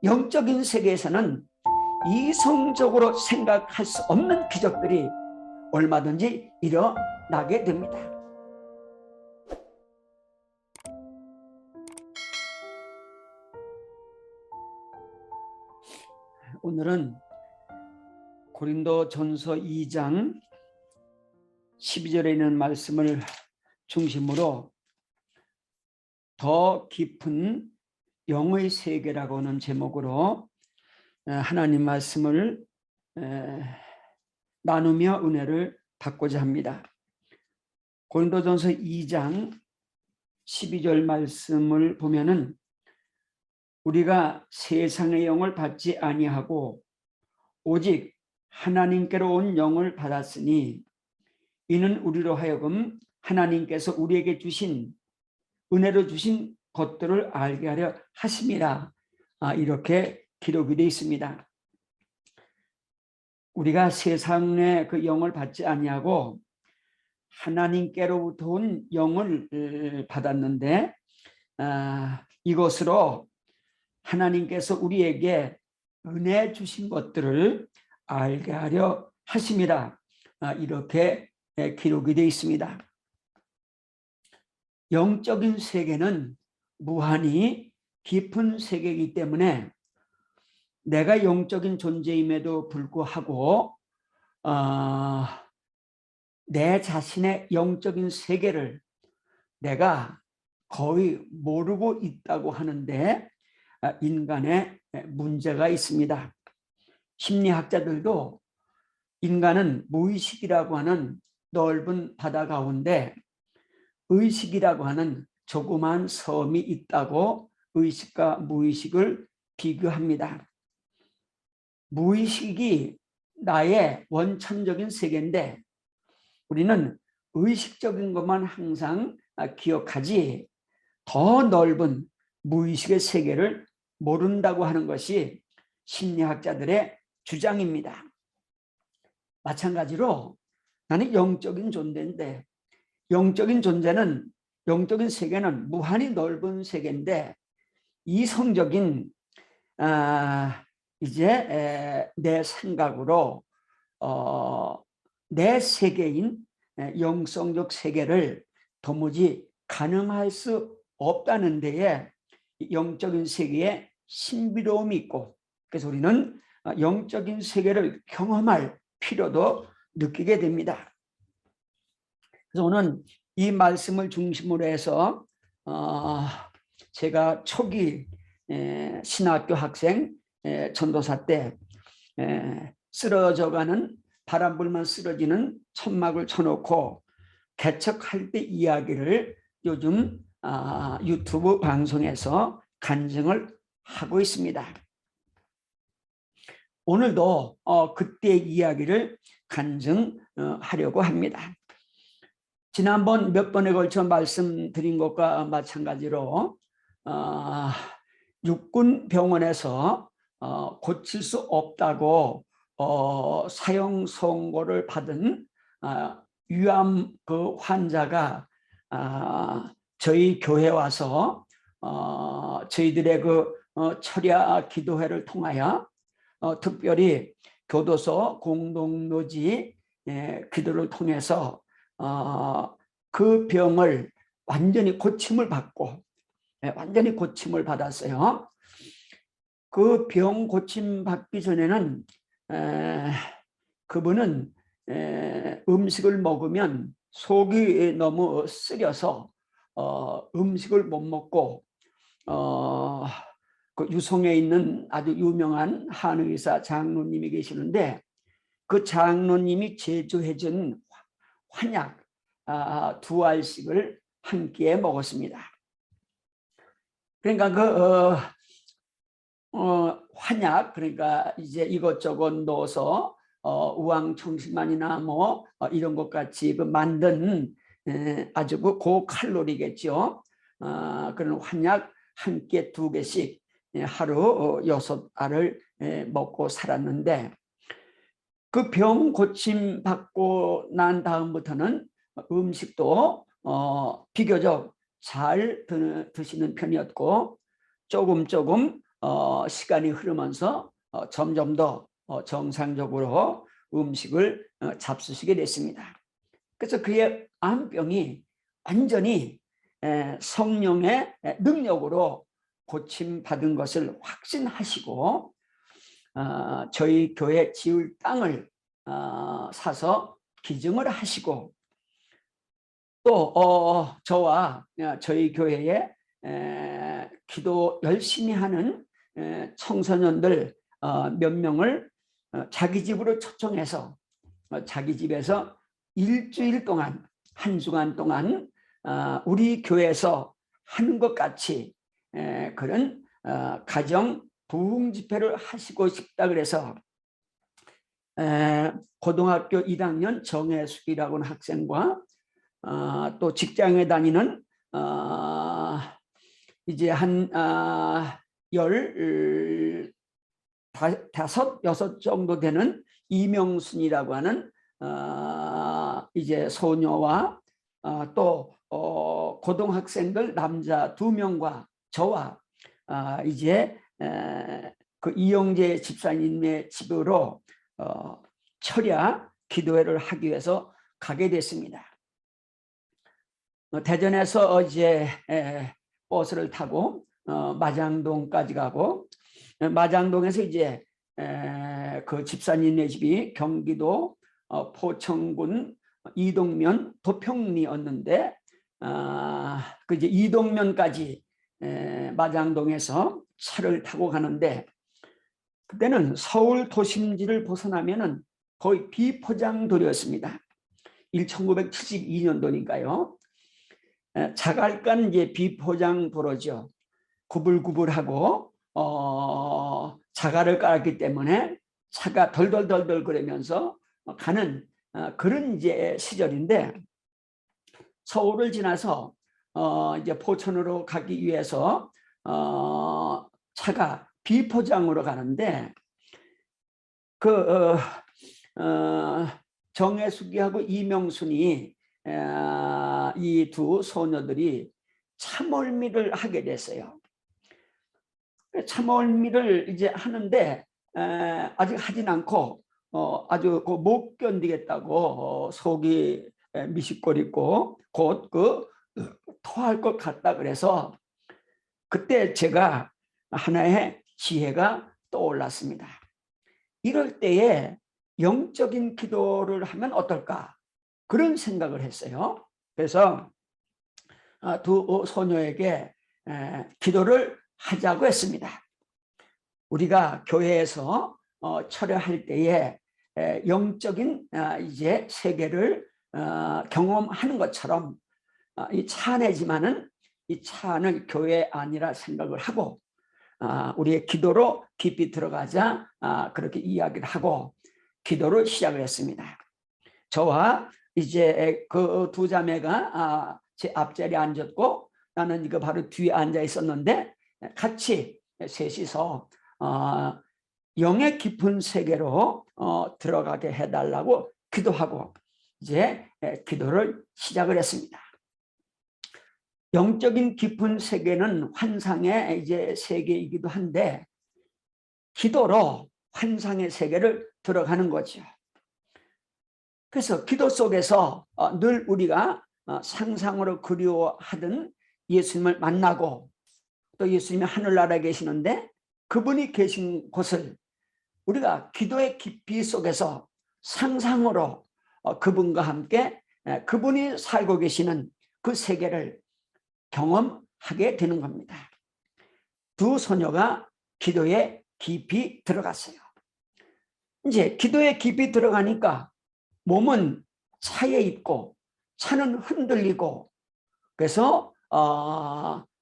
영적인 세계에서는 이성적으로 생각할 수 없는 기적들이 얼마든지 일어나게 됩니다. 오늘은 고린도전서 2장 12절에 있는 말씀을 중심으로 더 깊은 영의 세계라고 하는 제목으로 하나님 말씀을 나누며 은혜를 받고자 합니다. 고린도전서 2장 12절 말씀을 보면은 우리가 세상의 영을 받지 아니하고 오직 하나님께로 온 영을 받았으니 이는 우리로 하여금 하나님께서 우리에게 주신 은혜로 주신 것들을 알게 하려 하심이라. 이렇게 기록이 되어 있습니다. 우리가 세상의 그 영을 받지 아니하고 하나님께로부터 온 영을 받았는데 이것으로 하나님께서 우리에게 은혜 주신 것들을 알게 하려 하심이라. 이렇게 기록이 되어 있습니다. 영적인 세계는 무한히 깊은 세계이기 때문에 내가 영적인 존재임에도 불구하고 내 자신의 영적인 세계를 내가 거의 모르고 있다고 하는데 인간의 문제가 있습니다. 심리학자들도 인간은 무의식이라고 하는 넓은 바다 가운데 의식이라고 하는 조그만 섬이 있다고 의식과 무의식을 비교합니다. 무의식이 나의 원천적인 세계인데 우리는 의식적인 것만 항상 기억하지 더 넓은 무의식의 세계를 모른다고 하는 것이 심리학자들의 주장입니다. 마찬가지로 나는 영적인 존재인데 영적인 존재는 영적인 세계는 무한히 넓은 세계인데 이성적인 이제 내 생각으로 내 세계인 영성적 세계를 도무지 가늠할 수 없다는 데에 영적인 세계에 신비로움이 있고 그래서 우리는 영적인 세계를 경험할 필요도 느끼게 됩니다. 그래서 오늘 이 말씀을 중심으로 해서 제가 초기 신학교 학생 전도사 때 쓰러져가는 바람불만 쓰러지는 천막을 쳐놓고 개척할 때 이야기를 요즘 유튜브 방송에서 간증을 하고 있습니다. 오늘도 그때의 이야기를 간증하려고 합니다. 지난번 몇 번에 걸쳐 말씀드린 것과 마찬가지로 육군병원에서 고칠 수 없다고 사형 선고를 받은 위암 그 환자가 저희 교회에 와서 저희들의 그 철야 기도회를 통하여 특별히 교도소 공동묘지 기도를 통해서 그 병을 완전히 고침을 받고 완전히 고침을 받았어요. 그 병 고침 받기 전에는 그분은 음식을 먹으면 속이 너무 쓰려서 음식을 못 먹고 그 유송에 있는 아주 유명한 한의사 장로님이 계시는데 그 장로님이 제조해준 환약 2알씩을 한 끼에 먹었습니다. 그러니까 그 환약 그러니까 이제 이것저것 넣어서 우황청심환이나 뭐 이런 것 같이 그 만든 아주 그 고칼로리겠죠. 그런 환약 한 끼에 2개씩 하루 6알을 먹고 살았는데 그 병 고침 받고 난 다음부터는 음식도 비교적 잘 드시는 편이었고 조금 시간이 흐르면서 점점 더 정상적으로 음식을 잡수시게 됐습니다. 그래서 그의 암병이 완전히 성령의 능력으로 고침받은 것을 확신하시고 저희 교회 지을 땅을 사서 기증을 하시고 또 저와 저희 교회에 기도 열심히 하는 청소년들 몇 명을 자기 집으로 초청해서 자기 집에서 일주일 동안 한주간 동안 우리 교회에서 하는 것 같이 그런 가정 부흥 집회를 하시고 싶다 그래서 고등학교 1학년 정혜숙이라고 하는 학생과 또 직장에 다니는 이제 한 15, 6 정도 되는 이명순이라고 하는 이제 소녀와 또 고등학생들 남자 2명과 저와 이제 그 이영재 집사님의 집으로 철야 기도회를 하기 위해서 가게 됐습니다. 대전에서 이제 버스를 타고 마장동까지 가고 마장동에서 이제 그 집사님의 집이 경기도 포천군 이동면 도평리였는데 그 이제 이동면까지 마장동에서 차를 타고 가는데 그때는 서울 도심지를 벗어나면은 거의 비포장도로였습니다. 1972년도니까요. 자갈간 이제 비포장 도로죠. 구불구불하고 자갈을 깔았기 때문에 차가 덜덜덜덜 그러면서 가는 그런 이제 시절인데 서울을 지나서 이제 포천으로 가기 위해서 차가 비포장으로 가는데 그 정혜숙이하고 이명순이 이 두 소녀들이 참월미를 하게 됐어요. 참월미를 이제 하는데 아직 하진 않고 아주 못 견디겠다고 속이 미식거리고 곧 그 토할 것 같다 그래서 그때 제가 하나의 지혜가 떠올랐습니다. 이럴 때에 영적인 기도를 하면 어떨까 그런 생각을 했어요. 그래서 두 소녀에게 기도를 하자고 했습니다. 우리가 교회에서 철회할 때에 영적인 이제 세계를 경험하는 것처럼 이 차 안이지만은 이 차 안을 교회 아니라 생각을 하고 우리의 기도로 깊이 들어가자 그렇게 이야기를 하고 기도를 시작을 했습니다. 저와 이제 그 두 자매가 제 앞자리에 앉았고 나는 이거 바로 뒤에 앉아 있었는데 같이 셋이서 영의 깊은 세계로 들어가게 해달라고 기도하고 이제 기도를 시작을 했습니다. 영적인 깊은 세계는 환상의 이제 세계이기도 한데 기도로 환상의 세계를 들어가는 거죠. 그래서 기도 속에서 늘 우리가 상상으로 그리워하던 예수님을 만나고 또 예수님이 하늘나라에 계시는데 그분이 계신 곳을 우리가 기도의 깊이 속에서 상상으로 그분과 함께 그분이 살고 계시는 그 세계를 경험하게 되는 겁니다. 두 소녀가 기도에 깊이 들어갔어요. 이제 기도에 깊이 들어가니까 몸은 차에 있고 차는 흔들리고 그래서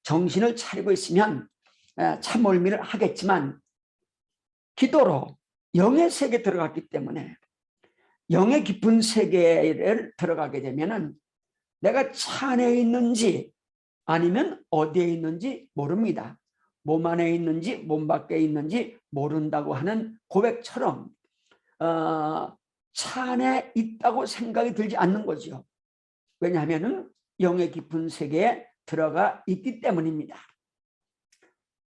정신을 차리고 있으면 참을미를 하겠지만 기도로 영의 세계에 들어갔기 때문에 영의 깊은 세계를 들어가게 되면은 내가 차 안에 있는지 아니면 어디에 있는지 모릅니다. 몸 안에 있는지 몸 밖에 있는지 모른다고 하는 고백처럼 차 안에 있다고 생각이 들지 않는 거죠. 왜냐하면 영의 깊은 세계에 들어가 있기 때문입니다.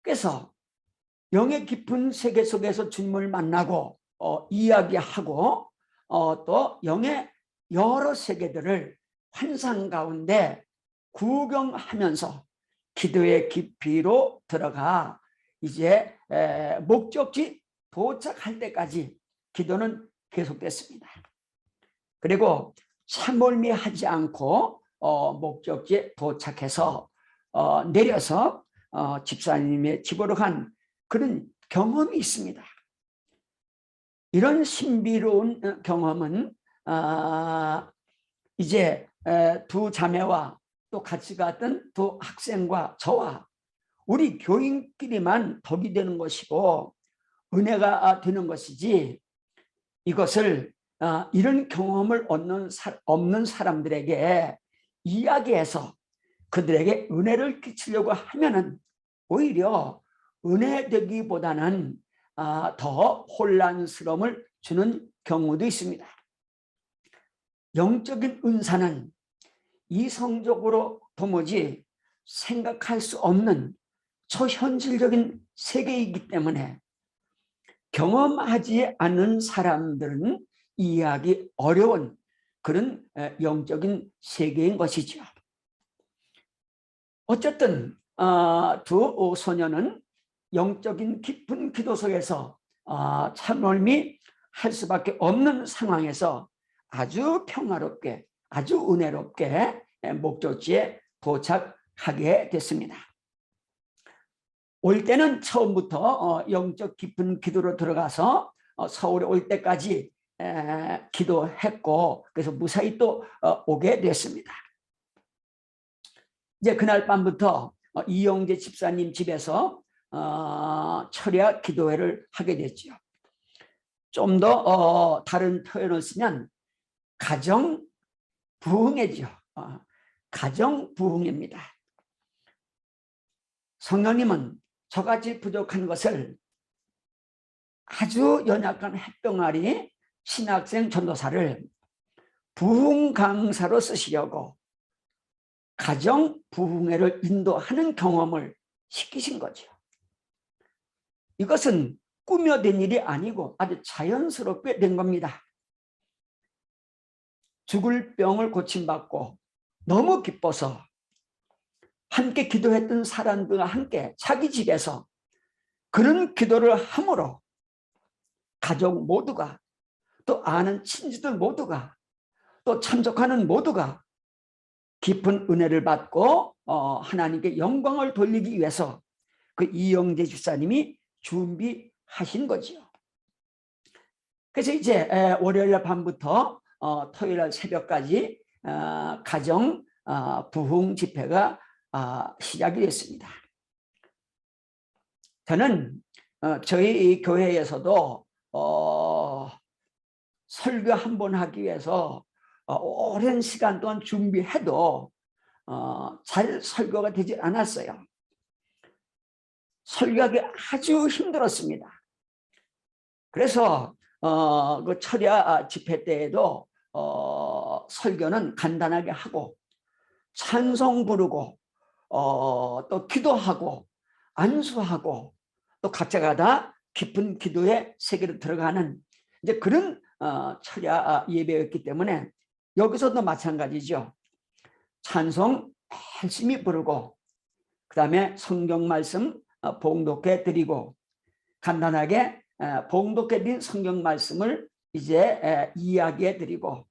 그래서 영의 깊은 세계 속에서 주님을 만나고 이야기하고 또 영의 여러 세계들을 환상 가운데 구경하면서 기도의 깊이로 들어가 이제 목적지 도착할 때까지 기도는 계속됐습니다. 그리고 참을미하지 않고 목적지에 도착해서 내려서 집사님의 집으로 간 그런 경험이 있습니다. 이런 신비로운 경험은 이제 두 자매와 또 같이 갔던 두 학생과 저와 우리 교인끼리만 덕이 되는 것이고 은혜가 되는 것이지, 이것을 이런 경험을 없는 사람들에게 이야기해서 그들에게 은혜를 끼치려고 하면은 오히려 은혜되기보다는 더 혼란스러움을 주는 경우도 있습니다. 영적인 은사는 이성적으로 도무지 생각할 수 없는 초현실적인 세계이기 때문에 경험하지 않는 사람들은 이해하기 어려운 그런 영적인 세계인 것이죠. 어쨌든 두 소녀는 영적인 깊은 기도 속에서 참을미 할 수밖에 없는 상황에서 아주 평화롭게, 아주 은혜롭게 목적지에 도착하게 됐습니다. 올 때는 처음부터 영적 깊은 기도로 들어가서 서울에 올 때까지 기도했고, 그래서 무사히 또 오게 됐습니다. 이제 그날 밤부터 이영재 집사님 집에서 철야 기도회를 하게 됐죠. 좀 더 다른 표현을 쓰면 가정 부흥회죠. 가정 부흥입니다. 성령님은 저같이 부족한 것을 아주 연약한 햇병아리 신학생 전도사를 부흥 강사로 쓰시려고 가정 부흥회를 인도하는 경험을 시키신 거죠. 이것은 꾸며낸 일이 아니고 아주 자연스럽게 된 겁니다. 죽을 병을 고침받고 너무 기뻐서 함께 기도했던 사람들과 함께 자기 집에서 그런 기도를 함으로 가족 모두가, 또 아는 친지들 모두가, 또 참석하는 모두가 깊은 은혜를 받고 하나님께 영광을 돌리기 위해서 그 이영재 집사님이 준비하신 거죠. 그래서 이제 월요일 밤부터 토요일 새벽까지 가정 부흥 집회가 시작이 됐습니다. 저는 저희 교회에서도 설교 한 번 하기 위해서 오랜 시간 동안 준비해도 잘 설교가 되지 않았어요. 설교하기 아주 힘들었습니다. 그래서 그 철야 집회 때에도 설교는 간단하게 하고 찬송 부르고 또 기도하고 안수하고 또 각자가 다 깊은 기도의 세계로 들어가는 이제 그런 철야 예배였기 때문에 여기서도 마찬가지죠. 찬송 열심히 부르고 그 다음에 성경 말씀 봉독해 드리고 간단하게 봉독해 드린 성경 말씀을 이제 이야기해 드리고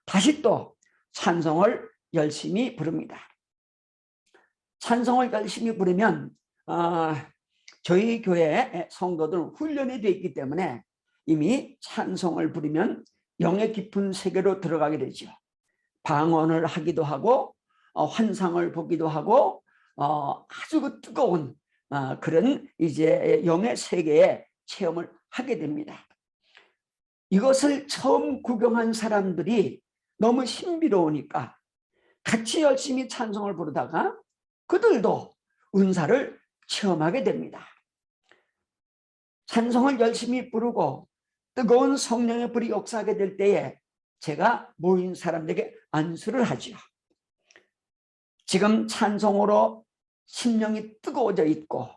다시 또 찬송을 열심히 부릅니다. 찬송을 열심히 부르면 저희 교회 성도들은 훈련이 되어 있기 때문에 이미 찬송을 부르면 영의 깊은 세계로 들어가게 되죠. 방언을 하기도 하고 환상을 보기도 하고 아주 그 뜨거운 그런 이제 영의 세계에 체험을 하게 됩니다. 이것을 처음 구경한 사람들이 너무 신비로우니까 같이 열심히 찬송을 부르다가 그들도 은사를 체험하게 됩니다. 찬송을 열심히 부르고 뜨거운 성령의 불이 역사하게 될 때에 제가 모인 사람들에게 안수를 하죠. 지금 찬송으로 심령이 뜨거워져 있고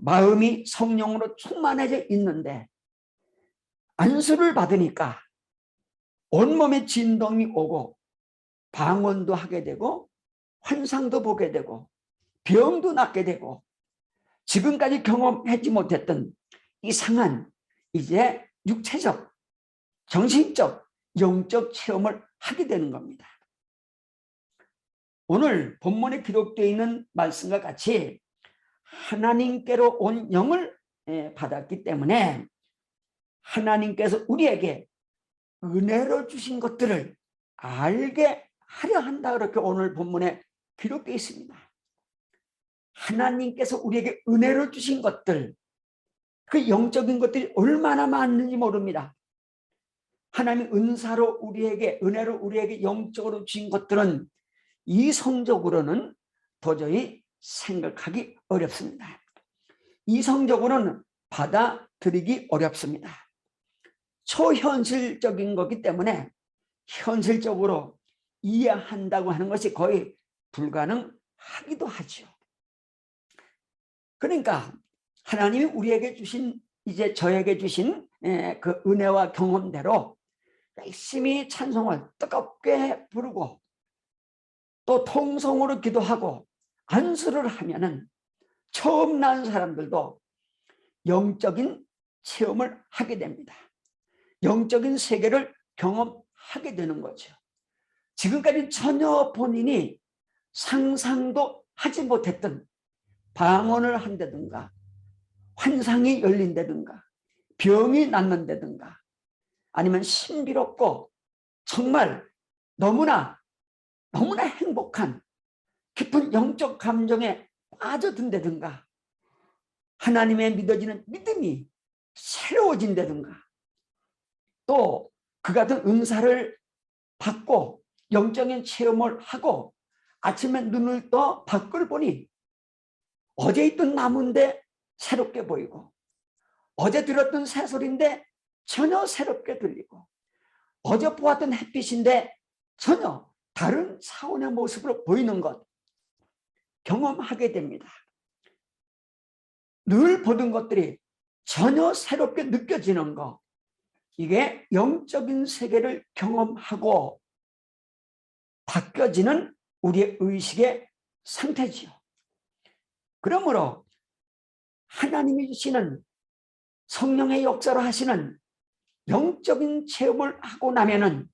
마음이 성령으로 충만해져 있는데 안수를 받으니까 온몸에 진동이 오고 방언도 하게 되고 환상도 보게 되고 병도 낫게 되고 지금까지 경험하지 못했던 이상한 이제 육체적, 정신적, 영적 체험을 하게 되는 겁니다. 오늘 본문에 기록되어 있는 말씀과 같이 하나님께로 온 영을 받았기 때문에 하나님께서 우리에게 은혜로 주신 것들을 알게 하려 한다, 그렇게 오늘 본문에 기록되어 있습니다. 하나님께서 우리에게 은혜로 주신 것들, 그 영적인 것들이 얼마나 많은지 모릅니다. 하나님 은사로 우리에게, 은혜로 우리에게 영적으로 주신 것들은 이성적으로는 도저히 생각하기 어렵습니다. 이성적으로는 받아들이기 어렵습니다. 초현실적인 거기 때문에 현실적으로 이해한다고 하는 것이 거의 불가능하기도 하죠. 그러니까 하나님이 우리에게 주신, 이제 저에게 주신 그 은혜와 경험대로 열심히 찬송을 뜨겁게 부르고 또 통성으로 기도하고 안수를 하면은 처음 난 사람들도 영적인 체험을 하게 됩니다. 영적인 세계를 경험하게 되는 거죠. 지금까지 전혀 본인이 상상도 하지 못했던 방언을 한다든가 환상이 열린다든가 병이 낫는다든가 아니면 신비롭고 정말 너무나 행복한 깊은 영적 감정에 빠져든다든가 하나님에 믿어지는 믿음이 새로워진다든가 또 그 같은 은사를 받고 영적인 체험을 하고 아침에 눈을 떠 밖을 보니 어제 있던 나무인데 새롭게 보이고 어제 들었던 새소리인데 전혀 새롭게 들리고 어제 보았던 햇빛인데 전혀 다른 차원의 모습으로 보이는 것 경험하게 됩니다. 늘 보던 것들이 전혀 새롭게 느껴지는 것, 이게 영적인 세계를 경험하고 바뀌어지는 우리의 의식의 상태지요. 그러므로 하나님이 주시는 성령의 역사로 하시는 영적인 체험을 하고 나면은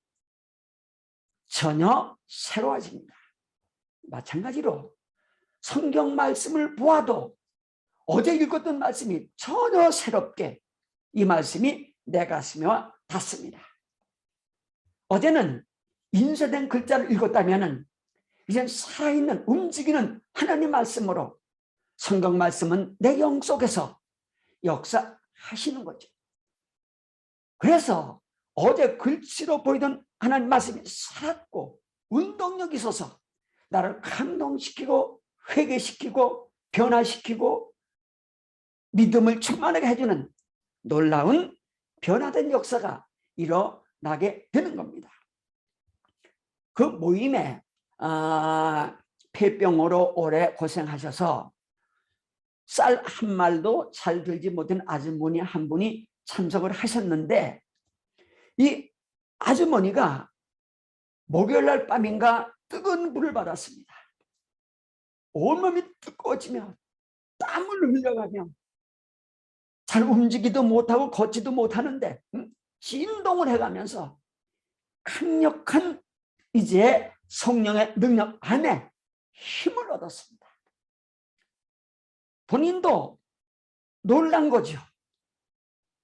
전혀 새로워집니다. 마찬가지로 성경 말씀을 보아도 어제 읽었던 말씀이 전혀 새롭게 이 말씀이 내 가슴에 와 닿습니다. 어제는 인쇄된 글자를 읽었다면 이제 살아있는 움직이는 하나님 말씀으로 성경 말씀은 내 영 속에서 역사하시는 거죠. 그래서 어제 글씨로 보이던 하나님 말씀이 살았고 운동력이 있어서 나를 감동시키고 회개시키고 변화시키고 믿음을 충만하게 해주는 놀라운 변화된 역사가 일어나게 되는 겁니다. 그 모임에 폐병으로 오래 고생하셔서 쌀 한 말도 잘 들지 못한 아주머니 한 분이 참석을 하셨는데 이 아주머니가 목요일날 밤인가 뜨거운 불을 받았습니다. 온몸이 뜨거워지며 땀을 흘려가며 잘 움직이도 못하고 걷지도 못하는데 진동을 해가면서 강력한 이제 성령의 능력 안에 힘을 얻었습니다. 본인도 놀란 거죠.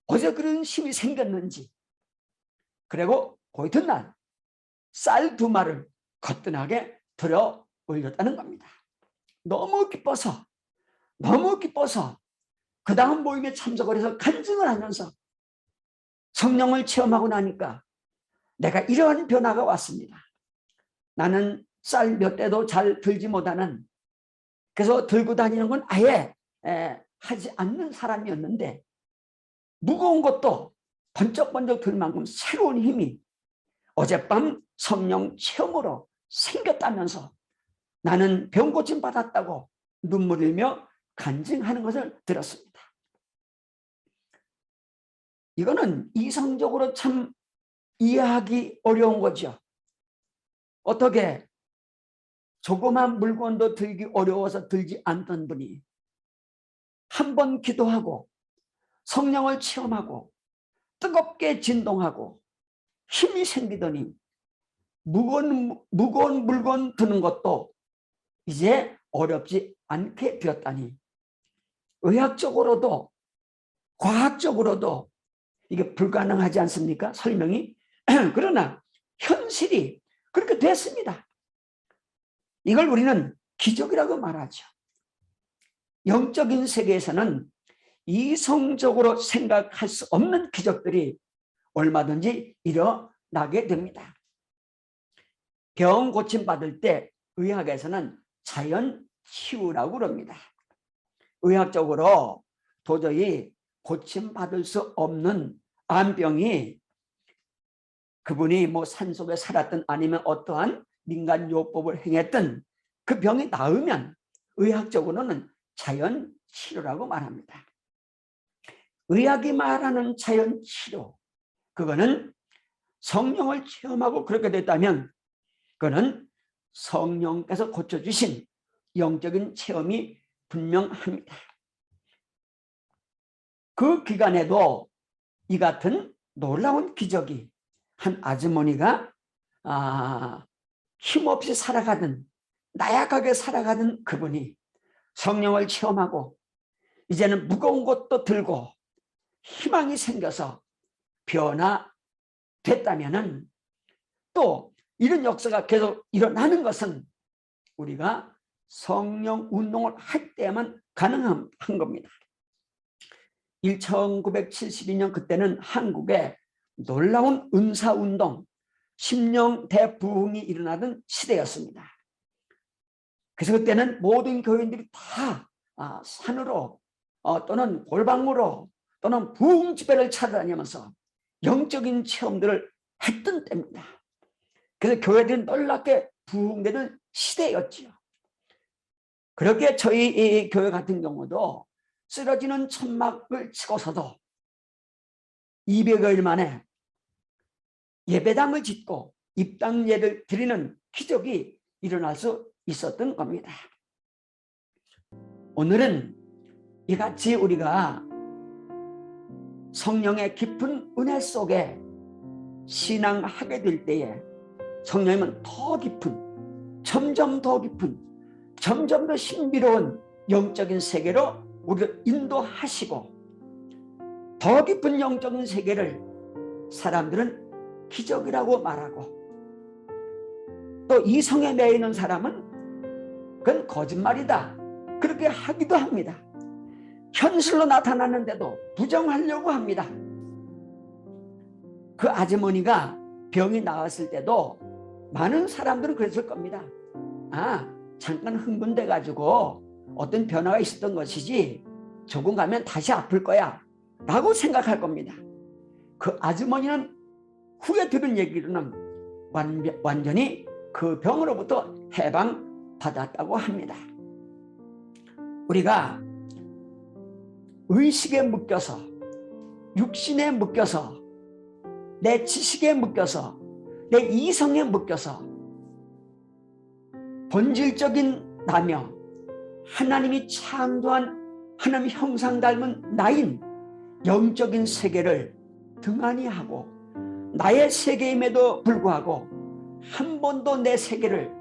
어제 그런 힘이 생겼는지. 그리고 그 이튿날 쌀 2마를 거뜬하게 들어 올렸다는 겁니다. 너무 기뻐서 그 다음 모임에 참석을 해서 간증을 하면서 성령을 체험하고 나니까 내가 이러한 변화가 왔습니다. 나는 쌀 몇 대도 잘 들지 못하는, 그래서 들고 다니는 건 아예 하지 않는 사람이었는데 무거운 것도 번쩍번쩍 들 만큼 새로운 힘이 어젯밤 성령 체험으로 생겼다면서 나는 병 고침 받았다고 눈물 흘리며 간증하는 것을 들었습니다. 이거는 이성적으로 참 이해하기 어려운 거죠. 어떻게 조그만 물건도 들기 어려워서 들지 않던 분이 한 번 기도하고 성령을 체험하고 뜨겁게 진동하고 힘이 생기더니 무거운 물건 드는 것도 이제 어렵지 않게 되었다니, 의학적으로도 과학적으로도 이게 불가능하지 않습니까? 설명이. 그러나 현실이 그렇게 됐습니다. 이걸 우리는 기적이라고 말하죠. 영적인 세계에서는 이성적으로 생각할 수 없는 기적들이 얼마든지 일어나게 됩니다. 병 고침받을 때 의학에서는 자연 치유라고 그럽니다. 의학적으로 도저히 고침받을 수 없는 암병이, 그분이 뭐 산속에 살았든 아니면 어떠한 민간요법을 행했든 그 병이 나으면 의학적으로는 자연 치료라고 말합니다. 의학이 말하는 자연 치료, 그거는 성령을 체험하고 그렇게 됐다면 그거는 성령께서 고쳐주신 영적인 체험이 분명합니다. 그 기간에도 이 같은 놀라운 기적이, 한 아주머니가 힘없이 살아가던, 나약하게 살아가던 그분이 성령을 체험하고 이제는 무거운 것도 들고 희망이 생겨서 변화됐다면은, 또 이런 역사가 계속 일어나는 것은 우리가 성령 운동을 할 때만 가능한 겁니다. 1972년 그때는 한국에 놀라운 은사운동, 심령 대부흥이 일어나던 시대였습니다. 그래서 그때는 모든 교인들이 다 산으로 또는 골방으로 또는 부흥 집회를 찾아다니면서 영적인 체험들을 했던 때입니다. 그래서 교회들이 놀랍게 부흥되는 시대였지요. 그렇게 저희 이 교회 같은 경우도 쓰러지는 천막을 치고서도 200여일 만에 예배당을 짓고 입당예를 드리는 기적이 일어날 수 있었던 겁니다. 오늘은 이같이 우리가 성령의 깊은 은혜 속에 신앙하게 될 때에 성령님은 더 깊은, 점점 더 깊은, 점점 더 신비로운 영적인 세계로 우리를 인도하시고, 더 깊은 영적인 세계를 사람들은 기적이라고 말하고, 또 이성에 매여 있는 사람은 그건 거짓말이다 그렇게 하기도 합니다. 현실로 나타나는데도 부정하려고 합니다. 그 아주머니가 병이 나았을 때도 많은 사람들은 그랬을 겁니다. 잠깐 흥분돼 가지고 어떤 변화가 있었던 것이지 조금 가면 다시 아플 거야 라고 생각할 겁니다. 그 아주머니는 후에 들은 얘기로는 완전히 그 병으로부터 해방받았다고 합니다. 우리가 의식에 묶여서, 육신에 묶여서, 내 지식에 묶여서, 내 이성에 묶여서 본질적인 나며 하나님이 창조한 하나님 형상 닮은 나인 영적인 세계를 등한히 하고, 나의 세계임에도 불구하고 한 번도 내 세계를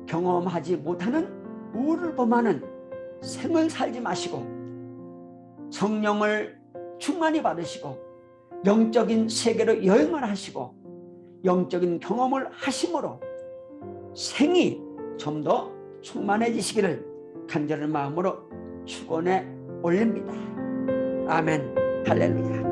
경험하지 못하는 우를 범하는 생을 살지 마시고 성령을 충만히 받으시고 영적인 세계로 여행을 하시고 영적인 경험을 하심으로 생이 좀 더 충만해지시기를 간절한 마음으로 축원해 올립니다. 아멘. 할렐루야.